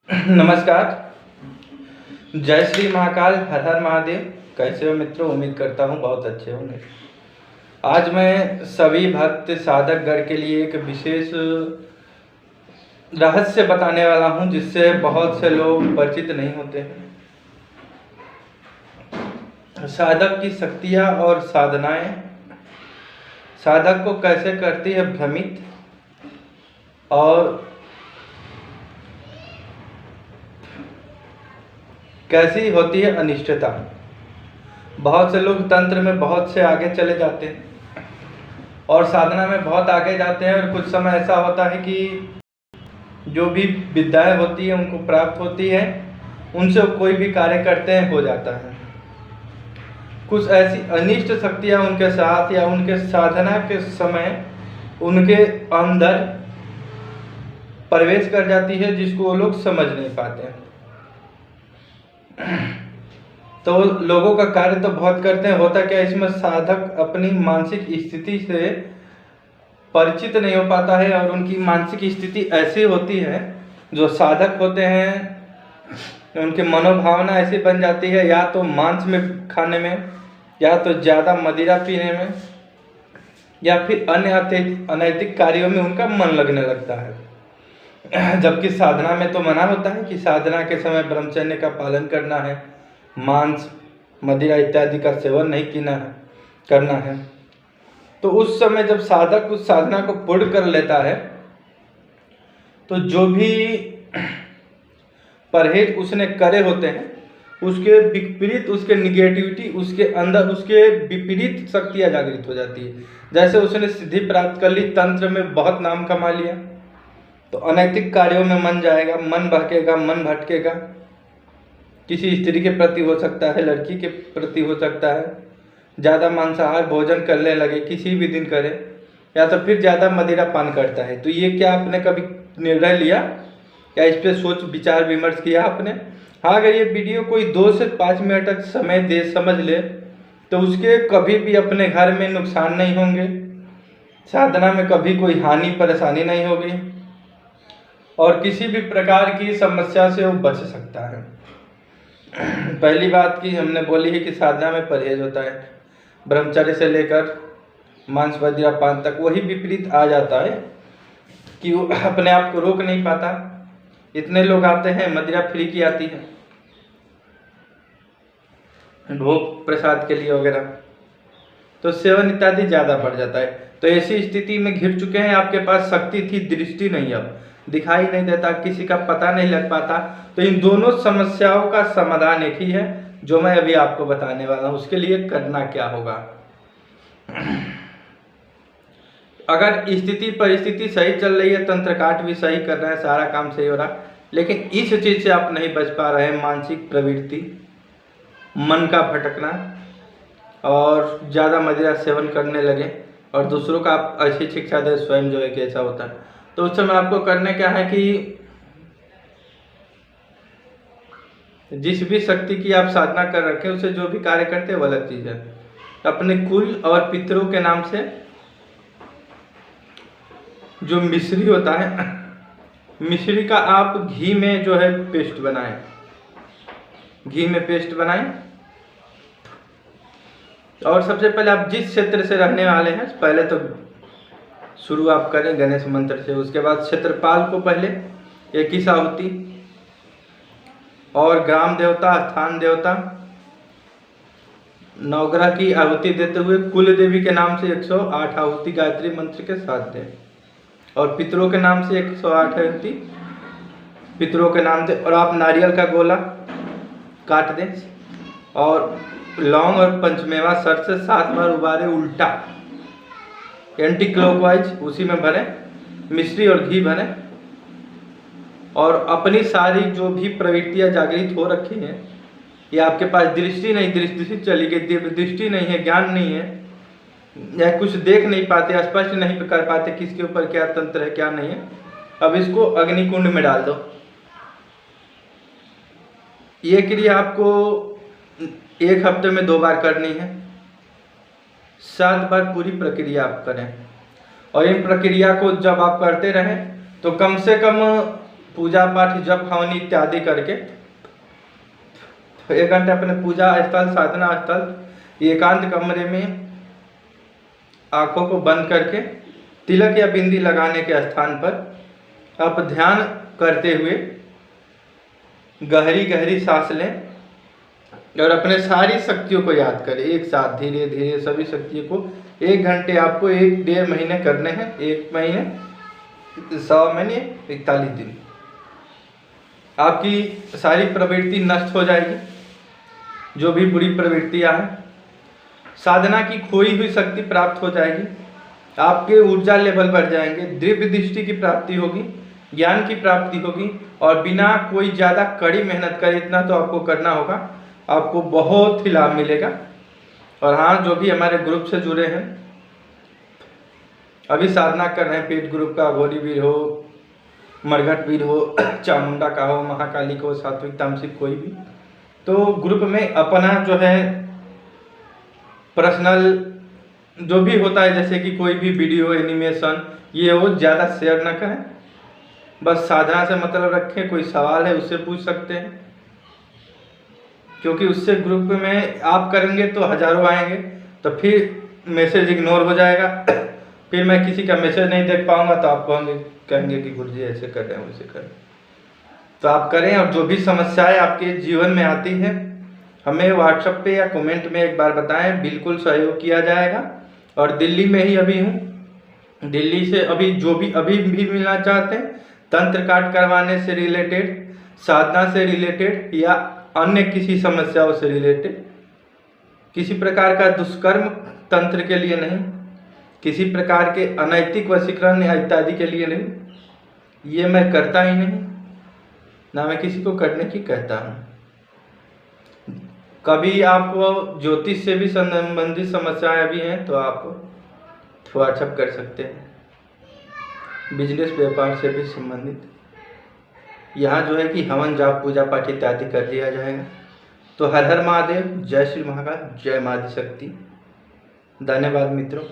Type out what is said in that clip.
नमस्कार। जय श्री महाकाल, हर हर महादेव। कैसे हो मित्रों? उम्मीद करता हूँ बहुत अच्छे होंगे। आज मैं सभी भक्त साधक गण के लिए एक विशेष रहस्य बताने वाला हूँ, जिससे बहुत से लोग परिचित नहीं होते हैं। साधक की शक्तियाँ और साधनाएं साधक को कैसे करती है भ्रमित, और कैसी होती है अनिष्टता। बहुत से लोग तंत्र में बहुत से आगे चले जाते हैं और साधना में बहुत आगे जाते हैं, और कुछ समय ऐसा होता है कि जो भी विद्याएं होती है उनको प्राप्त होती है, उनसे कोई भी कार्य करते हैं हो जाता है। कुछ ऐसी अनिष्ट शक्तियां उनके साथ या उनके साधना के समय उनके अंदर प्रवेश कर जाती है, जिसको वो लोग समझ नहीं पाते हैं। तो लोगों का कार्य तो बहुत करते हैं, होता क्या इसमें साधक अपनी मानसिक स्थिति से परिचित नहीं हो पाता है, और उनकी मानसिक स्थिति ऐसी होती है, जो साधक होते हैं उनकी मनोभावना ऐसी बन जाती है, या तो मांस में खाने में, या तो ज़्यादा मदिरा पीने में, या फिर अन्य अनैतिक कार्यों में उनका मन लगने लगता है। जबकि साधना में तो मना होता है कि साधना के समय ब्रह्मचर्य का पालन करना है, मांस मदिरा इत्यादि का सेवन नहीं करना है। तो उस समय जब साधक उस साधना को पूर्ण कर लेता है, तो जो भी परहेज उसने करे होते हैं उसके विपरीत, उसके निगेटिविटी, उसके अंदर उसके विपरीत शक्तियाँ जागृत हो जाती है। जैसे उसने सिद्धि प्राप्त कर ली, तंत्र में बहुत नाम कमा लिया, तो अनैतिक कार्यों में मन जाएगा, मन बहकेगा, मन भटकेगा। किसी स्त्री के प्रति हो सकता है, लड़की के प्रति हो सकता है, ज़्यादा मांसाहार भोजन करने लगे, किसी भी दिन करे, या तो फिर ज़्यादा मदिरा पान करता है। तो ये क्या आपने कभी निर्णय लिया, या इस पर सोच विचार विमर्श किया आपने? हाँ, अगर ये वीडियो कोई 2 से 5 मिनट तक समय दे समझ ले, तो उसके कभी भी अपने घर में नुकसान नहीं होंगे, साधना में कभी कोई हानि परेशानी नहीं होगी, और किसी भी प्रकार की समस्या से वो बच सकता है। पहली बात की हमने बोली है कि साधना में परहेज होता है, ब्रह्मचर्य से लेकर मांस मदिरा पान तक। वही विपरीत आ जाता है कि वो अपने आप को रोक नहीं पाता। इतने लोग आते हैं, मदिरा फ्री की आती है भोग प्रसाद के लिए वगैरह, तो सेवन इत्यादि ज़्यादा बढ़ जाता है। तो ऐसी स्थिति में घिर चुके हैं, आपके पास शक्ति थी, दृष्टि नहीं, अब दिखाई नहीं देता, किसी का पता नहीं लग पाता। तो इन दोनों समस्याओं का समाधान एक ही है, जो मैं अभी आपको बताने वाला हूँ। उसके लिए करना क्या होगा? अगर स्थिति परिस्थिति सही चल रही है, तंत्र काट भी सही कर रहे हैं, सारा काम सही हो रहा, लेकिन इस चीज़ से आप नहीं बच पा रहे हैं, मानसिक प्रवृत्ति, मन का भटकना, और ज़्यादा मदिरा सेवन करने लगे, और दूसरों का आप अच्छी शिक्षा दे, स्वयं जो है कि ऐसा होता है, तो उस समय आपको करने क्या है कि जिस भी शक्ति की आप साधना कर रखे उसे जो भी कार्य करते हैं वो अलग चीज़ है। अपने कुल और पितरों के नाम से जो मिश्री होता है, मिश्री का आप घी में जो है पेस्ट बनाएं, घी में पेस्ट बनाएं। और सबसे पहले आप जिस क्षेत्र से रहने वाले हैं, पहले तो शुरू आप करें गणेश मंत्र से। उसके बाद क्षेत्रपाल को पहले 21 आहुति, और ग्राम देवता, स्थान देवता, नवग्रह की आहुति देते हुए कुल देवी के नाम से 108 आहुति गायत्री मंत्र के साथ दें, और पितरों के नाम से 108 आहुति पितरों के नाम से। और आप नारियल का गोला काट दें, और लौंग और पंचमेवा सर से 7 बार उबारे उल्टा, एंटी क्लॉकवाइज, उसी में भरें, मिश्री और घी भरें, और अपनी सारी जो भी प्रवृत्तियाँ जागृत हो रखी हैं, ये आपके पास दृष्टि नहीं, दृष्टि चली गई, दृष्टि नहीं है, ज्ञान नहीं है, या कुछ देख नहीं पाते, स्पष्ट नहीं कर पाते किसके ऊपर क्या तंत्र है क्या नहीं है, अब इसको अग्निकुंड में डाल दो। ये क्रिया आपको 1 हफ्ते में 2 बार करनी है, 7 बार पूरी प्रक्रिया आप करें। और इन प्रक्रिया को जब आप करते रहें तो कम से कम पूजा पाठ जप हवन इत्यादि करके 1 घंटे अपने पूजा स्थल साधना स्थल एकांत कमरे में आंखों को बंद करके तिलक या बिंदी लगाने के स्थान पर आप ध्यान करते हुए गहरी गहरी सांस लें और अपने सारी शक्तियों को याद करें एक साथ धीरे धीरे सभी शक्तियों को। 1 घंटे आपको 1-1.5 महीने करने हैं। 1 महीने 100 महीने 41 दिन आपकी सारी प्रवृत्ति नष्ट हो जाएगी, जो भी बुरी प्रवृत्तियां हैं। साधना की खोई हुई शक्ति प्राप्त हो जाएगी, आपके ऊर्जा लेवल बढ़ जाएंगे, दिव्य दृष्टि की प्राप्ति होगी, ज्ञान की प्राप्ति होगी और बिना कोई ज़्यादा कड़ी मेहनत करे, इतना तो आपको करना होगा, आपको बहुत ही लाभ मिलेगा। और हाँ, जो भी हमारे ग्रुप से जुड़े हैं, अभी साधना कर रहे हैं, पेट ग्रुप का, अघोरी वीर हो, मरघट वीर हो, चामुंडा का हो, महाकाली का हो, सात्विक तामसिक कोई भी, तो ग्रुप में अपना जो है पर्सनल जो भी होता है, जैसे कि कोई भी वीडियो एनिमेशन ये वो ज़्यादा शेयर ना करें, बस साधना से मतलब रखें। कोई सवाल है उससे पूछ सकते हैं, क्योंकि उससे ग्रुप में आप करेंगे तो हज़ारों आएंगे, तो फिर मैसेज इग्नोर हो जाएगा, फिर मैं किसी का मैसेज नहीं देख पाऊंगा, तो आप कहेंगे कि गुरुजी ऐसे कर रहे हैं वैसे कर रहे हैं। तो आप करें, और जो भी समस्याएं आपके जीवन में आती हैं हमें व्हाट्सएप पे या कमेंट में एक बार बताएं, बिल्कुल सहयोग किया जाएगा। और दिल्ली में ही अभी हूँ, दिल्ली से अभी जो भी अभी भी मिलना चाहते हैं, तंत्र काट करवाने से रिलेटेड, साधना से रिलेटेड या अन्य किसी समस्याओं से रिलेटेड, किसी प्रकार का दुष्कर्म तंत्र के लिए नहीं, किसी प्रकार के अनैतिक वशीकरण इत्यादि के लिए नहीं, ये मैं करता ही नहीं, ना मैं किसी को करने की कहता हूँ। कभी आपको ज्योतिष से भी संबंधित समस्याएं भी हैं तो आप व्हाट्सएप कर सकते हैं, बिजनेस व्यापार से भी संबंधित। यहाँ जो है कि हवन जाप पूजा पाठ इत्यादि कर दिया जाएगा। तो हर हर महादेव, जय श्री महाकाल, जय माँ आदिशक्ति। धन्यवाद मित्रों।